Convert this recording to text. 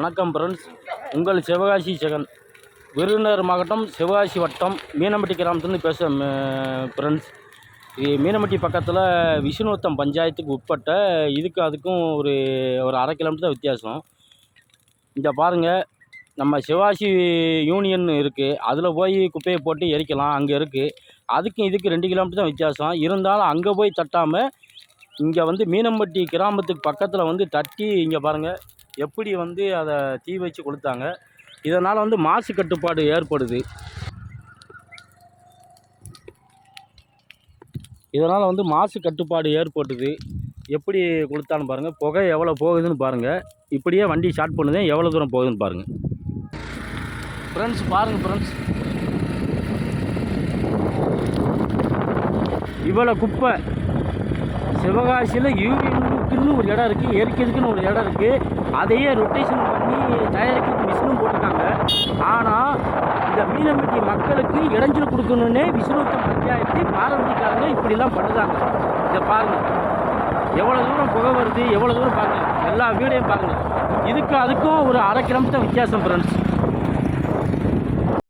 வணக்கம் ஃப்ரெண்ட்ஸ், உங்கள் சிவகாசி ஜெகன். விருதுநகர் மாவட்டம் சிவகாசி வட்டம் மீனம்பட்டி கிராமத்துலேருந்து பேசுகிறேன் ஃப்ரெண்ட்ஸ். மீனம்பட்டி பக்கத்தில் விஷ்ணுவத்தம் பஞ்சாயத்துக்கு உட்பட்ட அதுக்கும் ஒரு அரை கிலோமீட்டர் தான் வித்தியாசம். இங்கே பாருங்கள், நம்ம சிவகாசி யூனியன் இருக்குது, அதில் போய் குப்பையை போட்டு எரிக்கலாம், அங்கே இருக்குது. அதுக்கும் இதுக்கு 2 கிலோமீட்டர் தான் வித்தியாசம். இருந்தாலும் அங்கே போய் தட்டாமல் இங்கே மீனம்பட்டி கிராமத்துக்கு பக்கத்தில் தட்டி இங்கே பாருங்கள் எப்படி அதை தீ வச்சு கொளுத்தாங்க. இதனால் மாசு கட்டுப்பாடு ஏற்படுது. இதனால் மாசு கட்டுப்பாடு ஏற்படுது. எப்படி கொளுத்தான்னு பாருங்கள், புகை எவ்வளோ போகுதுன்னு பாருங்கள். இப்படியே வண்டி ஸ்டார்ட் பண்ணுதேன், எவ்வளோ தூரம் போகுதுன்னு பாருங்கள் ஃப்ரெண்ட்ஸ். பாருங்கள் ஃப்ரெண்ட்ஸ், இவ்வளோ குப்பை. சிவகாசியில் யூரியனுக்குன்னு ஒரு இடம் இருக்குது, எரிக்கிறதுக்குன்னு ஒரு இடம் இருக்குது. அதையே ரொட்டேஷன் பண்ணி தயாரிக்கிறதுக்கு மிஷினும் போட்டிருக்காங்க. ஆனால் இந்த மீனம்பட்டி மக்களுக்கு இடைஞ்சல் கொடுக்கணுன்னே விஷ்ணுவத்தம் பஞ்சாயத்து பாரம்பரியக்காரங்க இப்படிலாம் பண்ணுறாங்க. இதை பாருங்கள், எவ்வளோ தூரம் புகை வருது, எவ்வளோ தூரம் பாருங்கள், எல்லா வீடையும் பாருங்கள். அதுக்கும் ஒரு அரை கிலோமீட்டர் வித்தியாசம் ஃப்ரெண்ட்ஸ்.